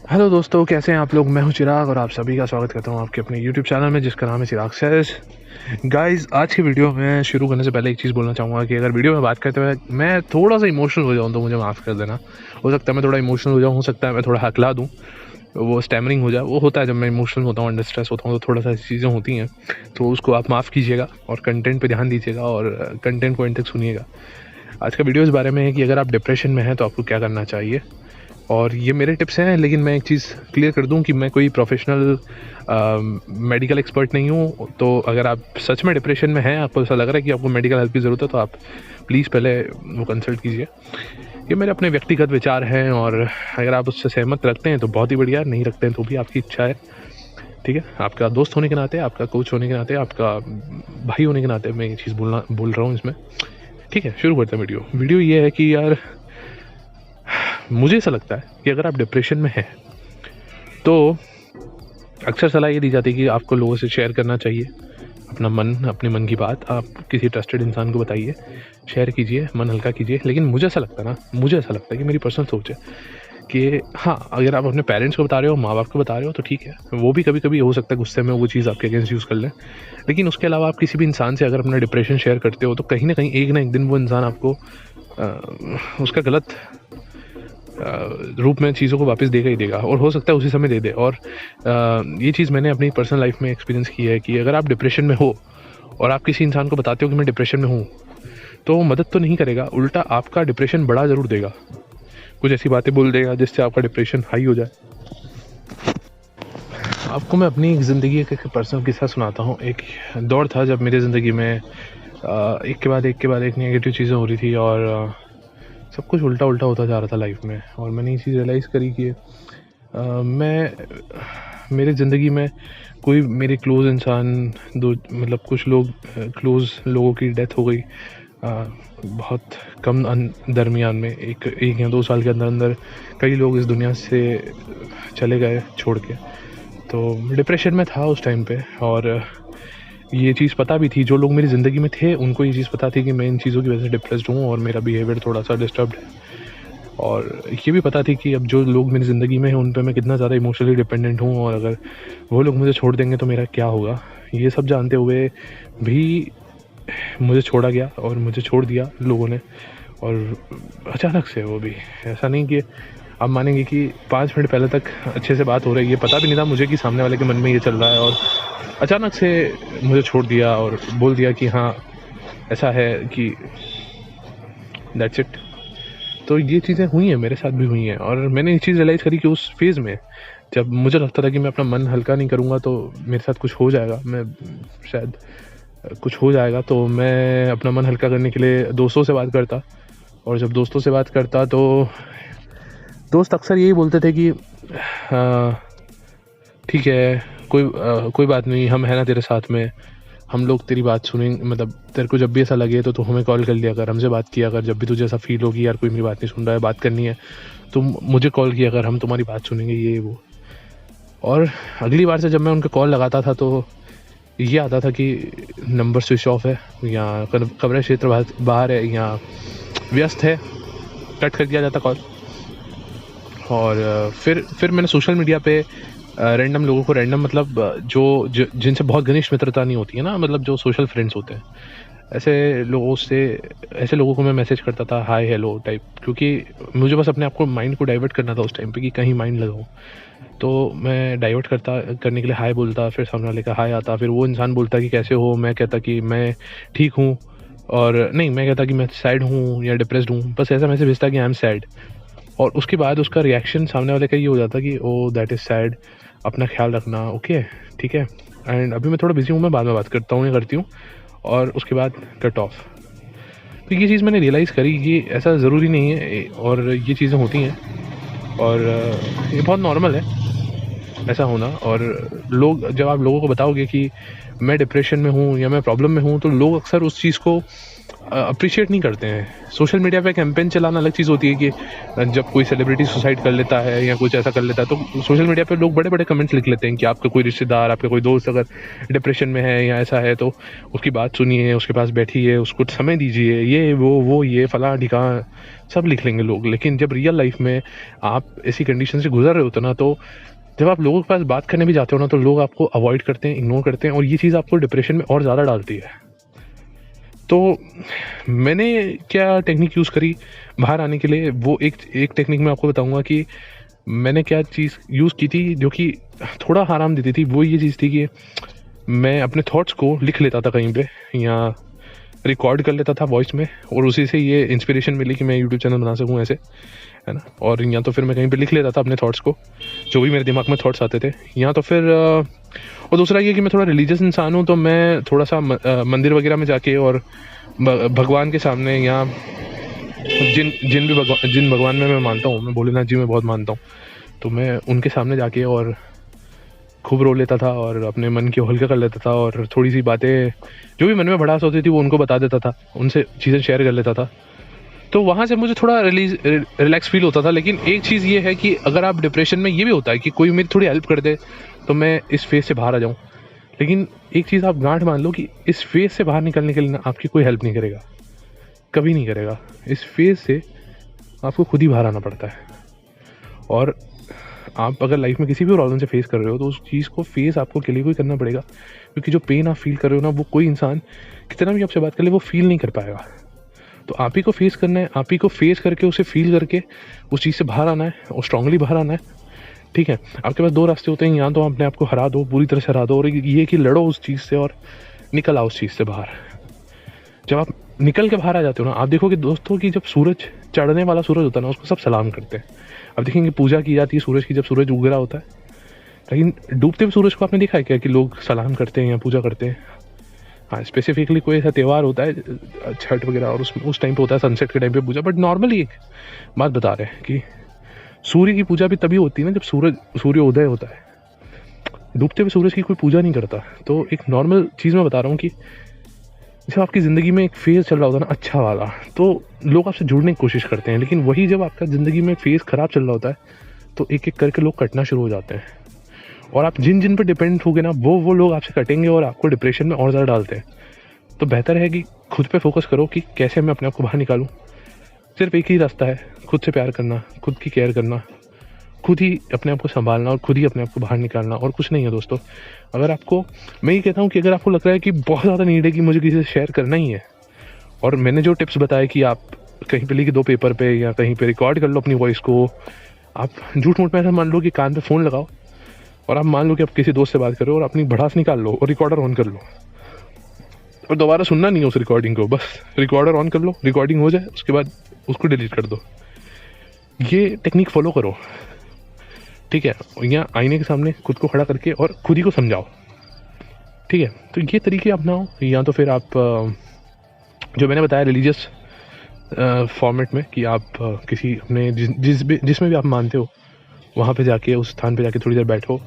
Hello दोस्तों, कैसे हैं आप लोग। मैं हूं चिराग और आप सभी का स्वागत करता हूं आपके अपने यूट्यूब चैनल में जिसका नाम है चिराग सेज। गाइस, आज की वीडियो में शुरू करने से पहले एक चीज़ बोलना चाहूँगा कि अगर वीडियो में बात करते हुए मैं थोड़ा सा इमोशनल हो जाऊँ तो मुझे माफ़ कर देना। हो सकता है मैं थोड़ा इमोशनल हो जाऊँ, हो सकता है मैं थोड़ा हकला दूँ, वो स्टैमरिंग हो जाए। वो होता है जब मैं इमोशनल होता हूँ, अंडर स्ट्रेस होता हूँ, तो थोड़ा सा ऐसी चीज़ें होती हैं। तो उसको आप माफ़ कीजिएगा और कंटेंट पर ध्यान दीजिएगा और कंटेंट को एंड तक सुनिएगा। आज का वीडियो इस बारे में है कि अगर आप डिप्रेशन में हैं तो आपको क्या करना चाहिए। और ये मेरे टिप्स हैं, लेकिन मैं एक चीज़ क्लियर कर दूं कि मैं कोई प्रोफेशनल मेडिकल एक्सपर्ट नहीं हूं। तो अगर आप सच में डिप्रेशन में हैं, आपको ऐसा लग रहा है कि आपको मेडिकल हेल्प की ज़रूरत है, तो आप प्लीज़ पहले वो कंसल्ट कीजिए। ये मेरे अपने व्यक्तिगत विचार हैं और अगर आप उससे सहमत रखते हैं तो बहुत ही बढ़िया, नहीं रखते हैं तो भी आपकी इच्छा है। ठीक है, आपका दोस्त होने के नाते, आपका कोच होने के नाते, आपका भाई होने के नाते मैं ये चीज़ बोल रहा हूँ इसमें। ठीक है, शुरू करते हैं वीडियो ये है कि यार, मुझे ऐसा लगता है कि अगर आप डिप्रेशन में हैं तो अक्सर सलाह ये दी जाती है कि आपको लोगों से शेयर करना चाहिए अपना मन, अपने मन की बात। आप किसी ट्रस्टेड इंसान को बताइए, शेयर कीजिए, मन हल्का कीजिए। लेकिन मुझे ऐसा लगता है कि मेरी पर्सनल सोच है कि हाँ, अगर आप अपने पेरेंट्स को बता रहे हो, माँ बाप को बता रहे हो तो ठीक है, वो भी कभी कभी हो सकता है गुस्से में वो चीज़ आपके अगेंस्ट यूज़ कर लें। लेकिन उसके अलावा आप किसी भी इंसान से अगर अपना डिप्रेशन शेयर करते हो तो कहीं ना एक दिन वो इंसान आपको उसका गलत रूप में चीज़ों को वापस देगा ही देगा, और हो सकता है उसी समय दे दे। और ये चीज़ मैंने अपनी पर्सनल लाइफ में एक्सपीरियंस की है कि अगर आप डिप्रेशन में हो और आप किसी इंसान को बताते हो कि मैं डिप्रेशन में हूँ, तो वो मदद तो नहीं करेगा, उल्टा आपका डिप्रेशन बढ़ा ज़रूर देगा। कुछ ऐसी बातें बोल देगा जिससे आपका डिप्रेशन हाई हो जाए। आपको मैं अपनी ज़िंदगी का एक पर्सनल किस्सा सुनाता हूँ। एक दौर था जब मेरी ज़िंदगी में एक के बाद एक नेगेटिव चीज़ें हो रही थी और सब कुछ उल्टा होता जा रहा था लाइफ में। और मैंने ये चीज़ रियलाइज़ करी कि मेरी ज़िंदगी में कोई मेरे क्लोज़ इंसान, दो मतलब कुछ लोग, क्लोज़ लोगों की डेथ हो गई बहुत कम दरमियान में। एक या 2 साल के अंदर कई लोग इस दुनिया से चले गए छोड़ के। तो डिप्रेशन में था उस टाइम पे, और ये चीज़ पता भी थी, जो लोग मेरी ज़िंदगी में थे उनको ये चीज़ पता थी कि मैं इन चीज़ों की वजह से डिप्रेस्ड हूँ और मेरा बिहेवियर थोड़ा सा डिस्टर्ब्ड है। और ये भी पता थी कि अब जो लोग मेरी ज़िंदगी में हैं उन पे मैं कितना ज़्यादा इमोशनली डिपेंडेंट हूँ, और अगर वो लोग मुझे छोड़ देंगे तो मेरा क्या होगा। ये सब जानते हुए भी मुझे छोड़ा गया और मुझे छोड़ दिया लोगों ने, और अचानक से। वो भी ऐसा नहीं कि आप मानेंगे कि 5 मिनट पहले तक अच्छे से बात हो रही है, पता भी नहीं था मुझे कि सामने वाले के मन में ये चल रहा है, और अचानक से मुझे छोड़ दिया और बोल दिया कि हाँ, ऐसा है कि दैट्स इट। तो ये चीज़ें हुई हैं, मेरे साथ भी हुई हैं। और मैंने ये चीज़ रियलाइज़ करी कि उस फेज़ में जब मुझे लगता था कि मैं अपना मन हल्का नहीं करूँगा तो मेरे साथ कुछ हो जाएगा, मैं शायद कुछ हो जाएगा, तो मैं अपना मन हल्का करने के लिए दोस्तों से बात करता। और जब दोस्तों से बात करता तो दोस्त अक्सर यही बोलते थे कि ठीक है, कोई बात नहीं, हम हैं ना तेरे साथ में, हम लोग तेरी बात सुनेंगे। मतलब तेरे को जब भी ऐसा लगे तो तू हमें कॉल कर लिया कर, हमसे बात किया कर। जब भी तुझे ऐसा फील होगी यार कोई मेरी बात नहीं सुन रहा है, बात करनी है, तुम मुझे कॉल किया कर, हम तुम्हारी बात सुनेंगे, ये वो। और अगली बार से जब मैं उनका कॉल लगाता था तो ये आता था कि नंबर स्विच ऑफ है, या कमरे क्षेत्र बाहर है, या व्यस्त है, कट कर दिया जाता कॉल। और फिर मैंने सोशल मीडिया पे रैंडम लोगों को, रैंडम मतलब जिनसे बहुत घनिष्ठ मित्रता नहीं होती है ना, मतलब जो सोशल फ्रेंड्स होते हैं, ऐसे लोगों को मैं मैसेज करता था, हाय हेलो टाइप, क्योंकि मुझे बस अपने आप को, माइंड को डाइवर्ट करना था उस टाइम पे कि कहीं माइंड लगाऊं। तो मैं डाइवर्ट करने के लिए हाय बोलता, फिर सामने वाले का हाय आता, फिर वो इंसान बोलता कि कैसे हो, मैं कहता कि मैं ठीक हूँ, और नहीं, मैं कहता कि मैं सैड हूँ या डिप्रेस्ड हूँ, बस ऐसा मैसेज भेजता कि आई एम सैड। और उसके बाद उसका रिएक्शन सामने वाले का ये हो जाता कि ओ दैट इज़ सैड, अपना ख्याल रखना, ओके ठीक है, एंड अभी मैं थोड़ा बिजी हूँ, मैं बाद में बात करता हूँ या करती हूँ, और उसके बाद कट ऑफ। तो ये चीज़ मैंने रियलाइज़ करी कि ऐसा ज़रूरी नहीं है, और ये चीज़ें होती हैं, और ये बहुत नॉर्मल है ऐसा होना। और लोग, जब आप लोगों को बताओगे कि मैं डिप्रेशन में हूँ या मैं प्रॉब्लम में हूँ, तो लोग अक्सर उस चीज़ को अप्रिशिएट नहीं करते हैं। सोशल मीडिया पे कैंपेन चलाना अलग चीज़ होती है कि जब कोई सेलिब्रिटी सुसाइड कर लेता है या कुछ ऐसा कर लेता है तो सोशल मीडिया पे लोग बड़े बड़े कमेंट्स लिख लेते हैं कि आपका कोई रिश्तेदार, आपका कोई दोस्त अगर डिप्रेशन में है या ऐसा है तो उसकी बात सुनिए, उसके पास बैठिए, उसको समय दीजिए, ये वो ये फलां ठिकाना सब लिख लेंगे लोग। लेकिन जब रियल लाइफ में आप ऐसी कंडीशन से गुजर रहे होते ना, तो जब आप लोगों के पास बात करने भी जाते हो ना, तो लोग आपको अवॉइड करते हैं, इग्नोर करते हैं, और ये चीज़ आपको डिप्रेशन में और ज़्यादा डालती है। तो मैंने क्या टेक्निक यूज़ करी बाहर आने के लिए, वो एक टेक्निक मैं आपको बताऊंगा कि मैंने क्या चीज़ यूज़ की थी जो कि थोड़ा आराम देती थी। वो ये चीज़ थी कि मैं अपने थॉट्स को लिख लेता था कहीं पे या रिकॉर्ड कर लेता था वॉइस में, और उसी से ये इंस्पिरेशन मिली कि मैं यूट्यूब चैनल बना सकूँ ऐसे, है ना। और या तो फिर मैं कहीं पे लिख लेता था अपने थॉट्स को, जो भी मेरे दिमाग में थॉट्स आते थे, या तो फिर और दूसरा ये कि मैं थोड़ा रिलीजियस इंसान हूँ, तो मैं थोड़ा सा मंदिर वगैरह में जाके और भगवान के सामने, या जिन भगवान में मैं मानता हूँ, मैं भोलेनाथ जी में बहुत मानता हूँ, तो मैं उनके सामने जाके और खूब रो लेता था और अपने मन को हल्का कर लेता था, और थोड़ी सी बातें जो भी मन में भड़ास होती थी वो उनको बता देता था, उनसे चीज़ें शेयर कर लेता था। तो वहाँ से मुझे थोड़ा रिलैक्स फील होता था। लेकिन एक चीज़ ये है कि अगर आप डिप्रेशन में, ये भी होता है कि कोई मेरी थोड़ी हेल्प कर दे तो मैं इस फेज से बाहर आ जाऊँ। लेकिन एक चीज़ आप गांठ मान लो कि इस फेज से बाहर निकलने के लिए ना आपकी कोई हेल्प नहीं करेगा, कभी नहीं करेगा। इस फेज से आपको खुद ही बाहर आना पड़ता है। और आप अगर लाइफ में किसी भी प्रॉब्लम से फेस कर रहे हो तो उस चीज़ को फेस आपको अकेले को ही करना पड़ेगा, क्योंकि जो पेन आप फील कर रहे हो ना, वो कोई इंसान कितना भी आपसे बात कर ले वो फील नहीं कर पाएगा। तो आप ही को फेस करना है, आप ही को फेस करके उसे फील करके उस चीज़ से बाहर आना है और स्ट्रांगली बाहर आना है। ठीक है, आपके पास दो रास्ते होते हैं, या तो अपने आप को हरा दो, पूरी तरह से हरा दो, और ये कि लड़ो उस चीज़ से और निकल आओ उस चीज़ से बाहर। जब आप निकल के बाहर आ जाते हो ना, आप देखोगे दोस्तों कि जब सूरज चढ़ने वाला सूरज होता है ना, उसको सब सलाम करते हैं। अब देखेंगे पूजा की जाती है सूरज की जब सूरज उग रहा होता है, लेकिन डूबते हुए सूरज को आपने देखा है क्या कि लोग सलाम करते हैं या पूजा करते हैं? हाँ, स्पेसिफिकली कोई ऐसा त्यौहार होता है छठ वगैरह, और उस टाइम पे होता है सनसेट के टाइम पे पूजा। बट नॉर्मली एक बात बता रहे हैं कि सूर्य की पूजा भी तभी होती है ना जब सूर्योदय होता है। डूबते हुए सूरज की कोई पूजा नहीं करता। तो एक नॉर्मल चीज़ मैं बता रहा हूँ कि जब आपकी ज़िंदगी में एक फेज़ चल रहा होता है ना अच्छा वाला, तो लोग आपसे जुड़ने की कोशिश करते हैं। लेकिन वही जब आपका ज़िंदगी में फेज़ ख़राब चल रहा होता है तो एक एक करके लोग कटना शुरू हो जाते हैं, और आप जिन जिन पर डिपेंड होगे ना वो लोग आपसे कटेंगे और आपको डिप्रेशन में और ज़्यादा डालते हैं। तो बेहतर है कि खुद पे फोकस करो कि कैसे मैं अपने आप को बाहर निकालूं। सिर्फ एक ही रास्ता है, खुद से प्यार करना, खुद की केयर करना, खुद ही अपने आप को संभालना और खुद ही अपने आप को बाहर निकालना, और कुछ नहीं है दोस्तों। अगर आपको, मैं ये कहता हूँ कि अगर आपको लग रहा है कि बहुत ज़्यादा नीड है कि मुझे किसी से शेयर करना ही है, और मैंने जो टिप्स बताए कि आप कहीं पे लिख दो पेपर पे या कहीं पे रिकॉर्ड कर लो अपनी वॉइस को, आप झूठ मूठ में ऐसा मान लो कि कान पे फ़ोन लगाओ और आप मान लो कि आप किसी दोस्त से बात करो और अपनी भड़ास निकाल लो और रिकॉर्डर ऑन कर लो, और दोबारा सुनना नहीं है उस रिकॉर्डिंग को, बस रिकॉर्डर ऑन कर लो, रिकॉर्डिंग हो जाए उसके बाद उसको डिलीट कर दो। ये टेक्निक फॉलो करो, ठीक है। यहाँ आईने के सामने खुद को खड़ा करके और खुद ही को समझाओ, ठीक है। तो ये तरीके अपनाओ, या तो फिर आप जो मैंने बताया रिलीजियस फॉर्मेट में कि आप किसी अपने जिसमें भी आप मानते हो वहाँ पे जाके, उस स्थान पे जाके थोड़ी देर बैठो,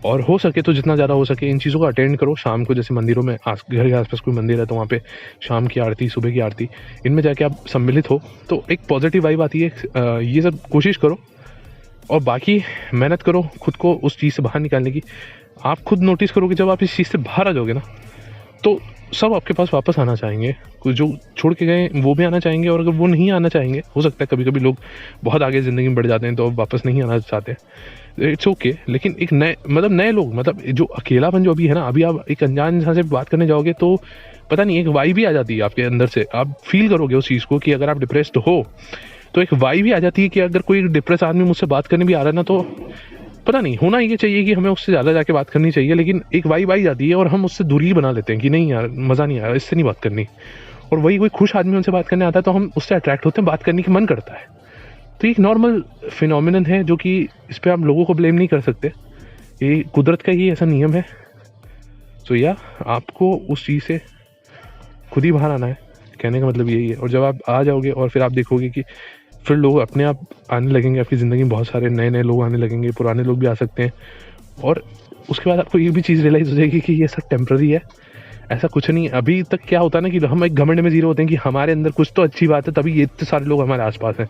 और हो सके तो जितना ज़्यादा हो सके इन चीज़ों को अटेंड करो। शाम को जैसे मंदिरों में, घर के आसपास कोई मंदिर है तो वहाँ पे शाम की आरती, सुबह की आरती, इनमें जाके आप सम्मिलित हो तो एक पॉजिटिव वाइब आती है। ये सब कोशिश करो और बाकी मेहनत करो खुद को उस चीज़ से बाहर निकालने की। आप खुद नोटिस करो कि जब आप इस चीज़ से बाहर आ जाओगे ना, तो सब आपके पास वापस आना चाहेंगे। कुछ जो छोड़ के गए वो भी आना चाहेंगे, और अगर वो नहीं आना चाहेंगे, हो सकता है कभी कभी लोग बहुत आगे ज़िंदगी में बढ़ जाते हैं तो वापस नहीं आना चाहते, इट्स ओके। लेकिन एक नए लोग, मतलब जो अकेलापन जो अभी है ना, अभी आप एक अनजान इंसान से बात करने जाओगे तो पता नहीं एक वाइब भी आ जाती है आपके अंदर से, आप फील करोगे उस चीज़ को कि अगर आप डिप्रेस्ड हो तो एक वाइब भी आ जाती है कि अगर कोई डिप्रेस आदमी मुझसे बात करने भी आ रहा है ना, तो पता नहीं, होना ये चाहिए कि हमें उससे ज़्यादा जाके बात करनी चाहिए, लेकिन एक वाइब आई जाती है और हम उससे दूरी बना लेते हैं कि नहीं यार मज़ा नहीं आया, इससे नहीं बात करनी। और वही कोई खुश आदमी उनसे बात करने आता है तो हम उससे अट्रैक्ट होते हैं, बात करने की मन करता है। तो एक नॉर्मल फिनोमिनन है जो कि इस पर आप लोगों को ब्लेम नहीं कर सकते, ये कुदरत का ही ऐसा नियम है। तो या आपको उस चीज़ से खुद ही बाहर आना है, कहने का मतलब यही है। और जब आप आ जाओगे और फिर आप देखोगे कि फिर लोग अपने आप आने लगेंगे आपकी ज़िंदगी में, बहुत सारे नए नए लोग आने लगेंगे, पुराने लोग भी आ सकते हैं, और उसके बाद आपको ये भी चीज़ रियलाइज़ हो जाएगी कि ये सब टेम्प्ररी है। ऐसा कुछ नहीं है। अभी तक क्या होता है ना कि हम एक घमंड में जी रहे होते हैं कि हमारे अंदर कुछ तो अच्छी बात है, तभी ये इतने सारे लोग हमारे आसपास हैं।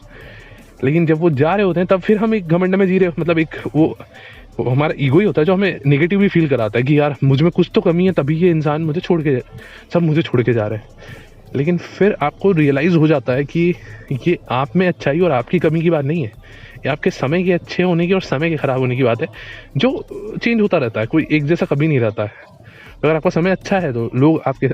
लेकिन जब वो जा रहे होते हैं तब फिर हम एक घमंड में जी रहे हो, मतलब एक वो हमारा ईगो ही होता है जो हमें नेगेटिवली फील कराता है कि यार मुझ में कुछ तो कमी है, तभी ये इंसान मुझे छोड़ के, सब मुझे छोड़ के जा रहे हैं। लेकिन फिर आपको रियलाइज़ हो जाता है कि ये आप में अच्छाई और आपकी कमी की बात नहीं है, ये आपके समय के अच्छे होने की और समय के ख़राब होने की बात है, जो चेंज होता रहता है, कोई एक जैसा कभी नहीं रहता है। अगर आपका समय अच्छा है तो लोग आपके